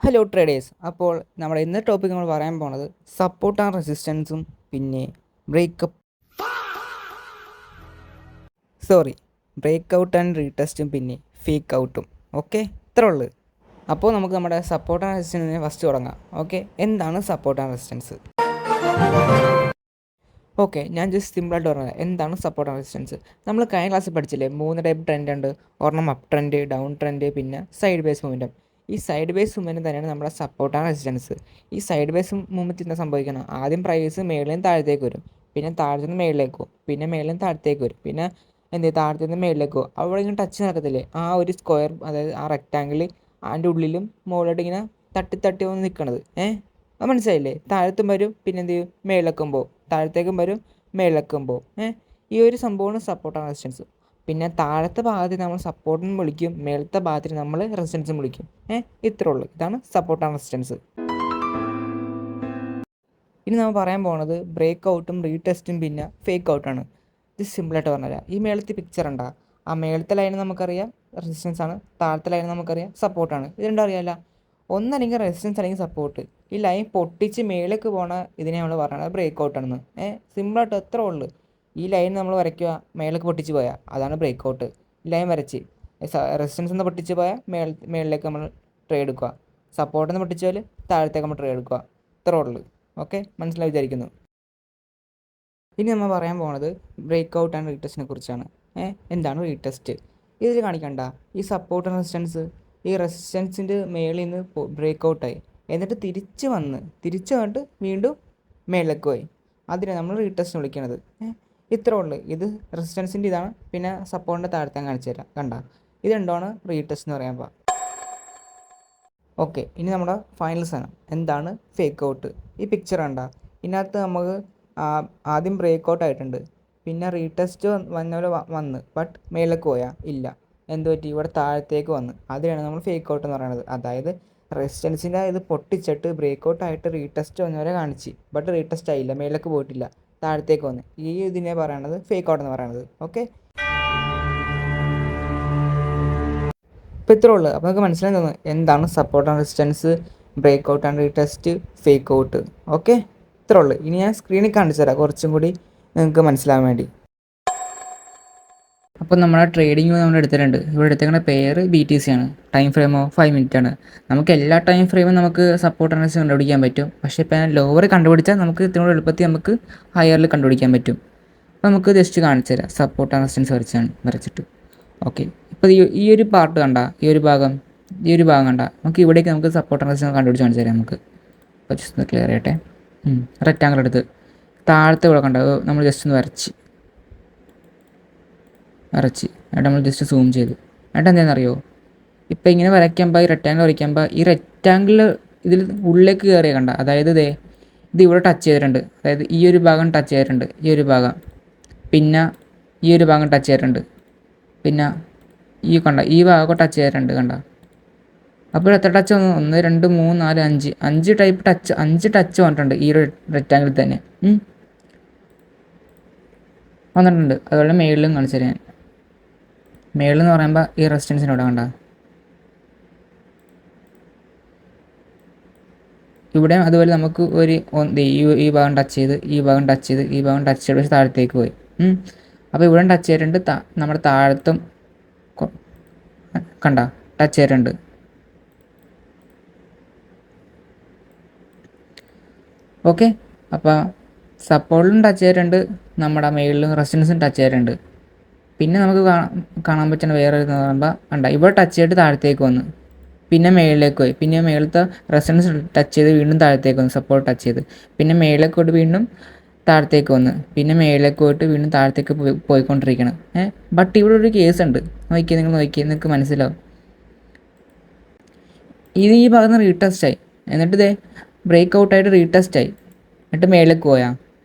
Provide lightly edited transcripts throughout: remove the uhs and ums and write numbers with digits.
Hello traders. അപ്പോൾ നമ്മുടെ ഇന്നത്തെ ടോപ്പിക് നമ്മൾ പറയാൻ പോണത് സപ്പോർട്ട് ആൻഡ് റെസിസ്റ്റൻസും പിന്നെ ബ്രേക്കപ്പ് ബ്രേക്ക് ഔട്ട് ആൻഡ് റീടെസ്റ്റും പിന്നെ ഫേക്ക് ഔട്ടും. ഓക്കെ, ഇത്ര ഉള്ളു. അപ്പോൾ നമുക്ക് നമ്മുടെ സപ്പോർട്ട് ആൻഡ് റെസിസ്റ്റൻസിനെ ഫസ്റ്റ് തുടങ്ങാം. ഓക്കെ, എന്താണ് സപ്പോർട്ട് ആൻഡ് റെസിസ്റ്റൻസ്? ഓക്കെ, ഞാൻ ജസ്റ്റ് സിമ്പിളായിട്ട് പറഞ്ഞത് എന്താണ് സപ്പോർട്ട് ആൻഡ് റെസിസ്റ്റൻസ്. നമ്മൾ കഴിഞ്ഞ ക്ലാസ്സിൽ പഠിച്ചില്ലേ, 3 ടൈപ്പ് ട്രെൻഡ് ഉണ്ട്. ഒരെണ്ണം അപ്പ് ട്രെൻഡ്, ഡൗൺ ട്രെൻഡ്, പിന്നെ സൈഡ് ബേസ് മൂവ്മെൻറ്റും. ഈ സൈഡ് ബേസ് മൂവ്മെൻറ്റ് തന്നെയാണ് നമ്മുടെ സപ്പോർട്ട് ആൻഡ് റെസിസ്റ്റൻസ്. ഈ സൈഡ് ബേസ് മൂവ്മെൻറ്റ് എന്താ സംഭവിക്കണം? ആദ്യം പ്രൈസ് മേളിൽ നിന്ന് താഴത്തേക്ക് വരും, പിന്നെ താഴത്തു നിന്ന് മേളിലേക്ക് പോകും, പിന്നെ മേളിൽ നിന്ന് താഴത്തേക്ക് വരും, പിന്നെ താഴത്തു നിന്ന് മേളിലേക്ക് പോകും. അവിടെ ഇങ്ങനെ ടച്ച് നടക്കത്തില്ലേ, ആ ഒരു സ്ക്വയർ, അതായത് ആ റെക്റ്റാങ്കിൾ അതിൻ്റെ ഉള്ളിലും മുകളിലോട്ട് ഇങ്ങനെ തട്ടി വന്ന് നിൽക്കണത്. അത് മനസ്സിലായില്ലേ? താഴത്തും വരും, പിന്നെ എന്ത് ചെയ്യും, മേളിലേക്കും പോകും, താഴത്തേക്കും വരും, മേളിലേക്കും പോകും. ഈ ഒരു സംഭവമാണ് സപ്പോർട്ട് ആൻഡ് റെസിസ്റ്റൻസ്. പിന്നെ താഴത്തെ ഭാഗത്തിന് നമ്മൾ സപ്പോർട്ടിനും വിളിക്കും, മേളത്തെ ഭാഗത്തിന് നമ്മൾ റെസിസ്റ്റൻസും വിളിക്കും. ഇത്രേ ഉള്ളൂ. ഇതാണ് സപ്പോർട്ട് ആൻഡ് റെസിസ്റ്റൻസ്. ഇനി നമ്മൾ പറയാൻ പോകുന്നത് ബ്രേക്ക് ഔട്ടും റീടെസ്റ്റും പിന്നെ ഫേക്ക് ഔട്ടാണ്. ഇത് സിമ്പിളായിട്ട് പറഞ്ഞുതരാം. ഈ മേളത്തെ പിക്ചർ ഉണ്ടാ, ആ മേളത്തെ ലൈൻ നമുക്കറിയാം റെസിസ്റ്റൻസ് ആണ്, താഴത്തെ ലൈൻ നമുക്കറിയാം സപ്പോർട്ടാണ്. ഇത് രണ്ടും അറിയാമല്ല. ഒന്നല്ലെങ്കിൽ റെസിസ്റ്റൻസ് അല്ലെങ്കിൽ സപ്പോർട്ട്. ഈ ലൈൻ പൊട്ടിച്ച് മേലേക്ക് പോണ ഇതിനെ നമ്മൾ പറയുന്നത് ബ്രേക്ക് ഔട്ടാണെന്ന്. സിമ്പിളായിട്ട് എത്ര ഉള്ളു. ഈ ലൈൻ നമ്മൾ വരയ്ക്കുക, മേലേക്ക് പൊട്ടിച്ച് പോയാൽ അതാണ് ബ്രേക്ക് ഔട്ട്. ഈ ലൈൻ വരച്ച് റെസിസ്റ്റൻസ് നിന്ന് പൊട്ടിച്ച് പോയാൽ മേളിലേക്ക് നമ്മൾ ട്രേ എടുക്കുക, സപ്പോർട്ടിൽ നിന്ന് പൊട്ടിച്ചാൽ താഴത്തേക്ക് നമ്മൾ ട്രേ എടുക്കുക. ഇത്ര ഉള്ളു. ഓക്കെ, മനസ്സിലായി വിചാരിക്കുന്നു. ഇനി നമ്മൾ പറയാൻ പോകുന്നത് ബ്രേക്ക് ഔട്ട് ആൻഡ് റീടെസ്റ്റിനെ കുറിച്ചാണ്. എന്താണ് റീടെസ്റ്റ്? ഇതിൽ കാണിക്കണ്ട ഈ സപ്പോർട്ട് റെസിസ്റ്റൻസ്, ഈ റെസിസ്റ്റൻസിൻ്റെ മേളിൽ നിന്ന് ബ്രേക്ക് ഔട്ടായി, എന്നിട്ട് തിരിച്ച് വന്നിട്ട് വീണ്ടും മേളിലേക്ക് പോയി. അതിനെ നമ്മൾ റീടെസ്റ്റ് വിളിക്കുന്നത്. ഇത്രേ ഉള്ളൂ. ഇത് റെസിസ്റ്റൻസിൻ്റെ ഇതാണ്. പിന്നെ സപ്പോർട്ടിൻ്റെ താഴത്തെ കാണിച്ചു തരാം. കണ്ട, ഇത് രണ്ടാണ് റീടെസ്റ്റ് എന്ന് പറയാൻ. ഓക്കെ, ഇനി നമ്മുടെ ഫൈനൽ സാധനം എന്താണ് ഫേക്ക് ഔട്ട്. ഈ പിക്ചർ കണ്ട, ഇതിനകത്ത് നമുക്ക് ആദ്യം ബ്രേക്ക് ഔട്ട് ആയിട്ടുണ്ട്, പിന്നെ റീടെസ്റ്റ് വന്ന് ബട്ട് മേലേക്ക് പോയാൽ ഇല്ല. എന്ത് പറ്റി? ഇവിടെ താഴത്തേക്ക് വന്ന്. അതിനാണ് നമ്മൾ ഫേക്ക് ഔട്ട് എന്ന് പറയുന്നത്. അതായത് റെസിസ്റ്റൻസിൻ്റെ ഇത് പൊട്ടിച്ചിട്ട് ബ്രേക്ക് ഔട്ട് ആയിട്ട് റീടെസ്റ്റ് വന്നവരെ കാണിച്ച്, ബട്ട് റീടെസ്റ്റ് ആയില്ല, മേലേക്ക് പോയിട്ടില്ല, താഴത്തേക്ക് വന്ന്. ഈ ഇതിനെ പറയണത് ഫേക്ക് ഔട്ട് എന്ന് പറയുന്നത്. ഓക്കെ, ഇപ്പോൾ ഇത്രേ ഉള്ളൂ. അപ്പോൾ നമുക്ക് മനസ്സിലായി തോന്നുന്നു എന്താണ് support and resistance, break out and retest, fake out. Okay, ഇത്രേ ഉള്ളൂ. ഇനി ഞാൻ സ്ക്രീനിൽ കാണിച്ചു തരാം കുറച്ചും കൂടി നിങ്ങൾക്ക് മനസ്സിലാവാൻ വേണ്ടി. അപ്പോൾ നമ്മുടെ ട്രേഡിംഗ് നമ്മൾ എടുത്തിട്ടുണ്ട്. ഇവിടെ എടുത്തേക്കുന്ന പെയർ BTC ആണ്. ടൈം ഫ്രെയിമോ 5 മിനിറ്റ് ആണ്. നമുക്ക് എല്ലാ ടൈം ഫ്രെയിമും നമുക്ക് സപ്പോർട്ട് ആൻഡ് റെസിസ്റ്റൻസ് കണ്ടുപിടിക്കാൻ പറ്റും. പക്ഷേ ഇപ്പോൾ ലോവർ കണ്ടുപിടിച്ചാൽ നമുക്ക് ഇത്രയും എളുപ്പത്തിൽ നമുക്ക് ഹയറിൽ കണ്ടുപിടിക്കാൻ പറ്റും. അപ്പോൾ നമുക്ക് ജസ്റ്റ് കാണിച്ചു തരാം സപ്പോർട്ട് ആൻഡ് റെസിസ്റ്റൻസ് വരച്ചിട്ട്. ഓക്കെ, ഇപ്പോൾ ഈ ഒരു പാർട്ട് കണ്ട, ഈ ഒരു ഭാഗം കണ്ട, നമുക്ക് ഇവിടേക്ക് നമുക്ക് സപ്പോർട്ട് ആൻഡ് റെസിസ്റ്റൻസ് കണ്ടുപിടിച്ച് കാണിച്ചു തരാം. നമുക്ക് അപ്പോൾ ജസ്റ്റ് ഒന്ന് ക്ലിയർ ചെയ്യട്ടെ. റെക്റ്റാങ്കിൾ എടുത്ത് താഴത്തെ ഇവിടെ കണ്ട, നമ്മൾ ജസ്റ്റ് ഒന്ന് വരച്ച് എന്നിട്ട് നമ്മൾ ജസ്റ്റ് സൂം ചെയ്ത്, എന്നിട്ട് എന്താണെന്നറിയോ, ഇപ്പോൾ ഇങ്ങനെ വരയ്ക്കുമ്പോൾ ഈ റെക്റ്റാങ്കിൾ വരയ്ക്കുമ്പോൾ ഈ റെക്റ്റാങ്കിൾ ഇതിൽ ഉള്ളിലേക്ക് കയറിയ കണ്ട, അതായത് ഇത് ഇവിടെ ടച്ച് ചെയ്തിട്ടുണ്ട്, അതായത് ഈ ഒരു ഭാഗം ടച്ച് ചെയ്തിട്ടുണ്ട്, ഈ ഒരു ഭാഗം, പിന്നെ ഈ ഒരു ഭാഗം ടച്ച് ചെയ്തിട്ടുണ്ട്, പിന്നെ ഈ കണ്ട ഈ ഭാഗം ടച്ച് ചെയ്തിട്ടുണ്ട്. കണ്ട, അപ്പോൾ എത്ര ടച്ച് വന്നു? 1 2 3 4 5 ടൈപ്പ് ടച്ച്, 5 ടച്ച് വന്നിട്ടുണ്ട് ഈ ഒരു റെക്റ്റാങ്കിളിൽ തന്നെ വന്നിട്ടുണ്ട്. അതുപോലെ മേളിലും കാണിച്ചു തരാം. മേളിൽ എന്ന് പറയുമ്പോൾ ഈ റെസിസ്റ്റൻസിനോട് കണ്ട, ഇവിടെ അതുപോലെ നമുക്ക് ഈ ഭാഗം ടച്ച് ചെയ്ത്, ഈ ഭാഗം ടച്ച് ചെയ്ത്, ഈ ഭാഗം ടച്ച് ചെയ്ത് പക്ഷേ താഴത്തേക്ക് പോയി. അപ്പോൾ ഇവിടെ ടച്ച് ചെയ്തിട്ടുണ്ട്, നമ്മുടെ താഴത്തും കണ്ട ടച്ച് ചെയ്തിട്ടുണ്ട്. ഓക്കെ, അപ്പോൾ സപ്പോർട്ടിലും ടച്ച് ചെയ്തിട്ടുണ്ട്, നമ്മുടെ മേളിലും റെസിസ്റ്റൻസും ടച്ച് ചെയ്തിട്ടുണ്ട്. പിന്നെ നമുക്ക് കാണാൻ പറ്റുന്ന വേറെ എന്ന് പറയുമ്പോൾ കണ്ട, ഇവിടെ ടച്ച് ചെയ്തിട്ട് താഴത്തേക്ക് വന്ന്, പിന്നെ മേളിലേക്ക് പോയി, പിന്നെ മേളത്തെ റെസിസ്റ്റൻസ് ടച്ച് ചെയ്ത് വീണ്ടും താഴത്തേക്ക് വന്ന്, സപ്പോർട്ട് ടച്ച് ചെയ്ത്, പിന്നെ മേളിലേക്ക് പോയിട്ട് വീണ്ടും താഴത്തേക്ക് വന്ന്, പിന്നെ മേളിലേക്ക് പോയിട്ട് വീണ്ടും താഴത്തേക്ക് പോയിക്കൊണ്ടിരിക്കണം. ബട്ട് ഇവിടെ ഒരു കേസ് ഉണ്ട്. നോക്കിയാൽ നിങ്ങൾക്ക് മനസ്സിലാവും. ഈ ഭാഗത്ത് നിന്ന് റീടെസ്റ്റ് ആയി, എന്നിട്ട് ബ്രേക്ക് ഔട്ടായിട്ട് റീടെസ്റ്റ് ആയി, എന്നിട്ട് മേളിലേക്ക് പോയാൽ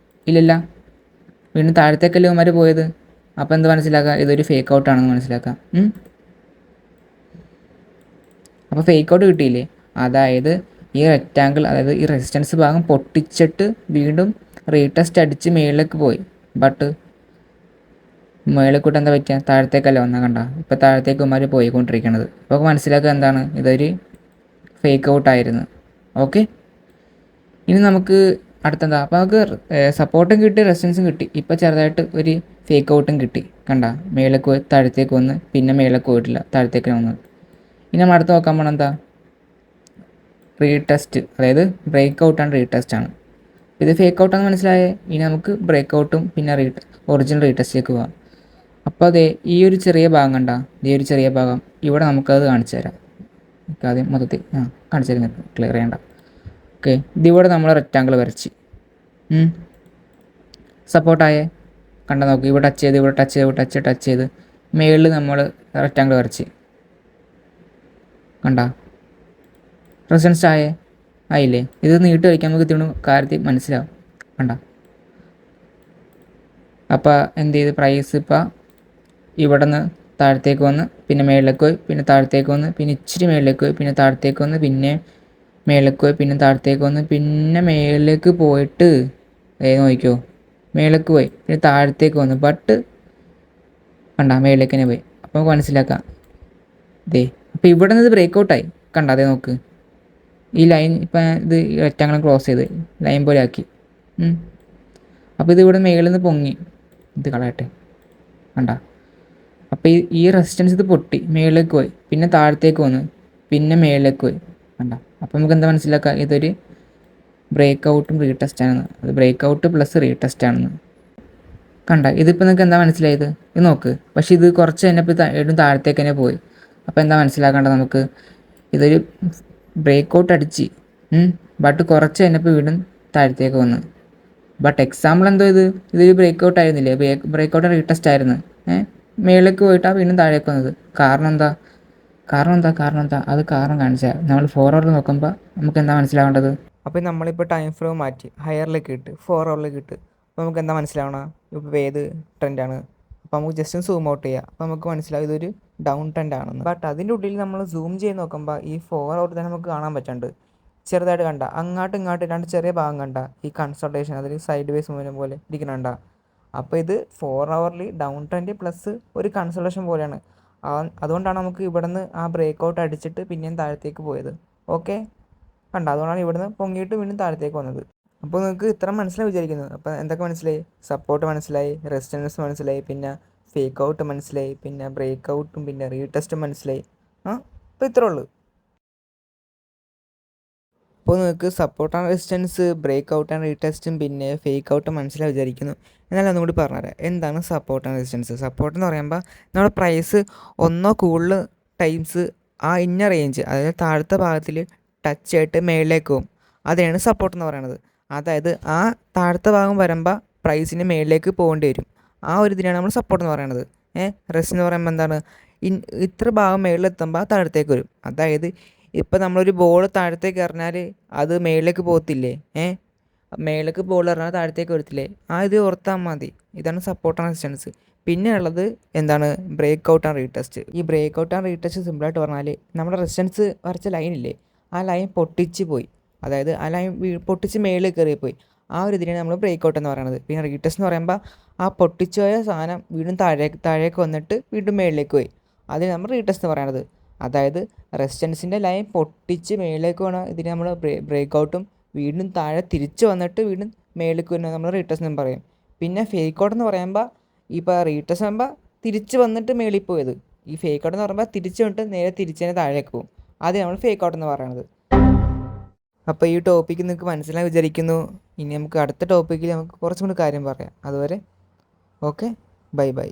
ഇല്ലല്ല, വീണ്ടും താഴത്തേക്കല്ലേ ഇവന്മാർ പോയത്. അപ്പോൾ എന്ത് മനസ്സിലാക്കാം? ഇതൊരു ഫേക്ക് ഔട്ടാണെന്ന് മനസ്സിലാക്കാം. അപ്പോൾ ഫേക്ക് ഔട്ട് കിട്ടിയില്ലേ? അതായത് ഈ റെക്റ്റാങ്കിൾ, അതായത് ഈ റെസിസ്റ്റൻസ് ഭാഗം പൊട്ടിച്ചിട്ട് വീണ്ടും റീടെസ്റ്റ് അടിച്ച് മേളിലേക്ക് പോയി, ബട്ട് മേളിലേക്കൂട്ട് എന്താ പറ്റുക? താഴത്തേക്കല്ല വന്നാൽ. കണ്ട, ഇപ്പോൾ താഴത്തേക്ക് ഇവന്മാർ പോയിക്കൊണ്ടിരിക്കണത്. അപ്പോൾ മനസ്സിലാക്കുക എന്താണ്? ഇതൊരു ഫേക്ക് ഔട്ടായിരുന്നു. ഓക്കെ, ഇനി നമുക്ക് അടുത്തെന്താ, അപ്പോൾ നമുക്ക് സപ്പോർട്ടും കിട്ടി, റെസിസ്റ്റൻസും കിട്ടി. ഇപ്പോൾ ചെറുതായിട്ട് ഒരു ഫേക്ക് ഔട്ടും കിട്ടി. കണ്ട, മേലേക്ക് പോയി താഴത്തേക്ക് വന്ന് പിന്നെ മേലേക്ക് പോയിട്ടില്ല, താഴത്തേക്ക് വന്നത്. ഇനി നമ്മൾ അടുത്ത് നോക്കാൻ പോകണം എന്താ, റീടെസ്റ്റ്, അതായത് ബ്രേക്ക് ഔട്ടാണ് റീടെസ്റ്റ് ആണ്. ഇത് ഫേക്ക് ഔട്ടാണെന്ന് മനസ്സിലായേ. ഇനി നമുക്ക് ബ്രേക്ക് ഔട്ടും പിന്നെ ഒറിജിനൽ റീടെസ്റ്റിലേക്ക് പോകാം. അപ്പോൾ അതെ, ഈ ഒരു ചെറിയ ഭാഗം കണ്ട, ഈ ഒരു ചെറിയ ഭാഗം ഇവിടെ നമുക്കത് കാണിച്ചു തരാം. ആദ്യം മൊത്തത്തിൽ കാണിച്ചു തരുന്നത് ക്ലിയർ ചെയ്യണ്ട. ഓക്കെ, ഇതിവിടെ നമ്മൾ റെക്റ്റാങ്കിൾ വരച്ച് സപ്പോർട്ടായേ കണ്ട, നോക്ക്, ഇവിടെ ടച്ച് ചെയ്ത് ഇവിടെ ടച്ച് ചെയ്ത് ടച്ച് ചെയ്ത് മേളിൽ നമ്മൾ റെക്റ്റാങ്കിൾ വരച്ച് കണ്ട, റെസിസ്റ്റൻസ് ആയില്ലേ. ഇത് നീട്ടി വയ്ക്കാൻ നമുക്ക് ഇതിന് കാര്യത്തിൽ മനസ്സിലാവും. കണ്ട, അപ്പോൾ എന്ത് ചെയ്ത് പ്രൈസ് ഇപ്പോൾ ഇവിടെ നിന്ന് താഴത്തേക്ക് വന്ന് പിന്നെ മേളിലേക്ക് പോയി, പിന്നെ താഴത്തേക്ക് വന്ന് പിന്നെ ഇച്ചിരി മേളിലേക്ക് പോയി, പിന്നെ താഴത്തേക്ക് വന്ന് പിന്നെ മേളിലേക്ക് പോയി, പിന്നെ താഴത്തേക്ക് വന്ന് പിന്നെ മേളിലേക്ക് പോയിട്ട് നോക്കിക്കോ, മേളിലേക്ക് പോയി പിന്നെ താഴത്തേക്ക് വന്ന് ബട്ട് കണ്ട മേളിലേക്ക് തന്നെ പോയി. അപ്പോൾ നമുക്ക് മനസ്സിലാക്കാം അപ്പോൾ ഇവിടെ നിന്ന് ഇത് ബ്രേക്ക് ഔട്ടായി. കണ്ട, അതേ നോക്ക്, ഈ ലൈൻ ഇപ്പം ഇത് റെക്റ്റാങ്കിൾ ക്രോസ് ചെയ്ത് ലൈൻ പോലെ ആക്കി. അപ്പോൾ ഇത് ഇവിടെ മേളിൽ നിന്ന് പൊങ്ങി, ഇത് കളയട്ടെ. കണ്ട, അപ്പോൾ ഈ റെസിസ്റ്റൻസ് ഇത് പൊട്ടി മേളിലേക്ക് പോയി, പിന്നെ താഴത്തേക്ക് വന്ന് പിന്നെ മേളിലേക്ക് പോയി. കണ്ട, അപ്പോൾ നമുക്ക് എന്താ മനസ്സിലാക്കാം, ഇതൊരു ബ്രേക്ക് ഔട്ടും റീടെസ്റ്റ് ആണെന്ന്. അത് ബ്രേക്ക് ഔട്ട് പ്ലസ് റീടെസ്റ്റ് ആണെന്ന്. കണ്ട, ഇതിപ്പോൾ നിങ്ങൾക്ക് എന്താ മനസ്സിലായത്, ഇത് നോക്ക്. പക്ഷേ ഇത് കുറച്ച് കഴിഞ്ഞപ്പോൾ വീണ്ടും താഴത്തേക്ക് തന്നെ പോയി. അപ്പോൾ എന്താ മനസ്സിലാക്കേണ്ടത് നമുക്ക്, ഇതൊരു ബ്രേക്ക് ഔട്ട് അടിച്ച് ബട്ട് കുറച്ച് കഴിഞ്ഞപ്പോൾ വീണ്ടും താഴത്തേക്ക് വന്ന്. ബട്ട് എക്സാമ്പിൾ എന്തോ ഇതൊരു ബ്രേക്ക് ഔട്ട് ആയിരുന്നില്ലേ, ബ്രേക്ക് ഔട്ട് റീടെസ്റ്റ് ആയിരുന്നു. മേളിലേക്ക് പോയിട്ടാണ് വീണ്ടും താഴേക്ക് വന്നത്. കാരണം എന്താ അത് കാരണം കാണിച്ചാൽ നമ്മൾ 4 hour നോക്കുമ്പോൾ നമുക്ക് എന്താ മനസ്സിലാവേണ്ടത്. അപ്പോൾ നമ്മളിപ്പോൾ ടൈം ഫ്രെയിം മാറ്റി ഹയറിലേക്ക് ഇട്ട് 4 hourലേക്ക് ഇട്ട്, അപ്പോൾ നമുക്ക് എന്താ മനസ്സിലാവണം, ഇപ്പോൾ ഏത് ട്രെൻഡാണ്. അപ്പോൾ നമുക്ക് ജസ്റ്റ് സൂം ഔട്ട് ചെയ്യാം. അപ്പോൾ നമുക്ക് മനസ്സിലാവും ഇതൊരു ഡൗൺ ട്രെൻഡ് ആണെന്ന്. ബട്ട് അതിൻ്റെ ഉള്ളിൽ നമ്മൾ സൂം ചെയ്ത് നോക്കുമ്പോൾ ഈ 4 hour തന്നെ നമുക്ക് കാണാൻ പറ്റുന്നുണ്ട്. ചെറുതായിട്ട് കണ്ട, അങ്ങോട്ടും ഇങ്ങോട്ടും രണ്ട് ചെറിയ ഭാഗം കണ്ട, ഈ കൺസൾട്ടേഷൻ അതിൽ സൈഡ് വേസ് മൂവ്മെൻറ്റ് പോലെ ഇരിക്കുന്നുണ്ട. അപ്പോൾ ഇത് 4 hourൽ ഡൗൺ ട്രെൻഡ് പ്ലസ് ഒരു കൺസൾട്ടേഷൻ പോലെയാണ്. അതുകൊണ്ടാണ് നമുക്ക് ഇവിടെ നിന്ന് ആ ബ്രേക്ക് ഔട്ട് അടിച്ചിട്ട് പിന്നെയും താഴത്തേക്ക് പോയത്. ഓക്കെ, കണ്ട, അതുകൊണ്ടാണ് ഇവിടുന്ന് പൊങ്ങിയിട്ട് വീണ്ടും താഴത്തേക്ക് വന്നത്. അപ്പോൾ നിങ്ങൾക്ക് ഇത്ര മനസ്സിലായി വിചാരിക്കുന്നു. അപ്പോൾ എന്തൊക്കെ മനസ്സിലായി, സപ്പോർട്ട് മനസ്സിലായി, റെസിസ്റ്റൻസ് മനസ്സിലായി, പിന്നെ ഫേക്ക് ഔട്ട് മനസ്സിലായി, പിന്നെ ബ്രേക്ക് ഔട്ടും പിന്നെ റീടെസ്റ്റും മനസ്സിലായി. അപ്പോൾ ഇത്രേ ഉള്ളൂ. അപ്പോൾ നിങ്ങൾക്ക് support and resistance, break out and റീടെസ്റ്റും പിന്നെ ഫേക്ക് ഔട്ടും മനസ്സിലായി വിചാരിക്കുന്നു. എന്നാലും ഒന്നുകൂടി പറഞ്ഞുതരാം എന്താണ് സപ്പോർട്ട് ആൻഡ് റെസിസ്റ്റൻസ്. സപ്പോർട്ട് എന്ന് പറയുമ്പോൾ നമ്മുടെ പ്രൈസ് ഒന്നോ കൂടുതൽ ടൈംസ് ആ ഇന്ന റേഞ്ച്, അതായത് താഴത്തെ ഭാഗത്തിൽ ടച്ച് ആയിട്ട് മേളിലേക്ക് പോകും. അതിനാണ് സപ്പോർട്ട് എന്ന് പറയുന്നത്. അതായത് ആ താഴത്തെ ഭാഗം വരുമ്പോൾ പ്രൈസിന് മേളിലേക്ക് പോകേണ്ടി വരും. ആ ഒരു ഇതിനാണ് നമ്മൾ സപ്പോർട്ട് എന്ന് പറയുന്നത്. റെസ്റ്റ് എന്ന് പറയുമ്പോൾ എന്താണ്, ഇത്ര ഭാഗം മേളിലെത്തുമ്പോൾ താഴത്തേക്ക് വരും. അതായത് ഇപ്പോൾ നമ്മളൊരു ബോൾ താഴത്തേക്ക് എറിഞ്ഞാൽ അത് മേളിലേക്ക് പോകത്തില്ലേ, മേളിലേക്ക് ബോൾ എറിഞ്ഞാൽ താഴത്തേക്ക് വരത്തില്ലേ, ഇത് ഓർത്താൽ മതി. ഇതാണ് സപ്പോർട്ട് ആൻഡ് റെസിസ്റ്റൻസ്. പിന്നെ ഉള്ളത് എന്താണ്, ബ്രേക്ക് ഔട്ട് ആൻഡ് റീടെസ്റ്റ്. ഈ ബ്രേക്ക് ഔട്ട് ആൻഡ് റീടെസ്റ്റ് സിമ്പിളായിട്ട് പറഞ്ഞാൽ നമ്മുടെ റെസിസ്റ്റൻസ് വരച്ച ലൈനില്ലേ, ആ ലൈൻ പൊട്ടിച്ച് പോയി, അതായത് ആ ലൈൻ പൊട്ടിച്ച് മേളിൽ കയറിപ്പോയി. ആ ഒരു ഇതിനാണ് നമ്മൾ ബ്രേക്ക് ഔട്ട് എന്ന് പറയുന്നത്. പിന്നെ റീടെസ്റ്റ് എന്ന് പറയുമ്പോൾ ആ പൊട്ടിച്ച് പോയ സാധനം വീണ്ടും താഴേക്ക് വന്നിട്ട് വീണ്ടും മേളിലേക്ക് പോയി, അതിന് നമ്മൾ റീടെസ്റ്റ് എന്ന് പറയുന്നത്. അതായത് റെസിസ്റ്റൻസിൻ്റെ ലൈൻ പൊട്ടിച്ച് മേളിലേക്ക് വേണം ഇതിന് നമ്മൾ ബ്രേക്ക് ഔട്ടും, വീണ്ടും താഴെ തിരിച്ച് വന്നിട്ട് വീണ്ടും മേളിലേക്ക് വരുന്നത് നമ്മൾ റീടെസ്റ്റ് എന്ന് പറയും. പിന്നെ ഫേക്ക് ഔട്ട് എന്ന് പറയുമ്പോൾ ഇപ്പോൾ റീടെസ്റ്റ് ആകുമ്പോൾ തിരിച്ച് വന്നിട്ട് മേളിൽ പോയത്, ഈ ഫേക്ക് ഔട്ട് എന്ന് പറയുമ്പോൾ തിരിച്ച് വന്നിട്ട് നേരെ തിരിച്ച് തന്നെ താഴേക്ക് പോകും. അത് നമ്മൾ ഫേക്ക് ഔട്ട് എന്ന് പറയുന്നത്. അപ്പോൾ ഈ ടോപ്പിക്ക് നിങ്ങൾക്ക് മനസ്സിലായി വിചാരിക്കുന്നു. ഇനി നമുക്ക് അടുത്ത ടോപ്പിക്കിൽ നമുക്ക് കുറച്ചും കൂടി കാര്യം പറയാം. അതുവരെ ഓക്കെ, ബൈ ബൈ.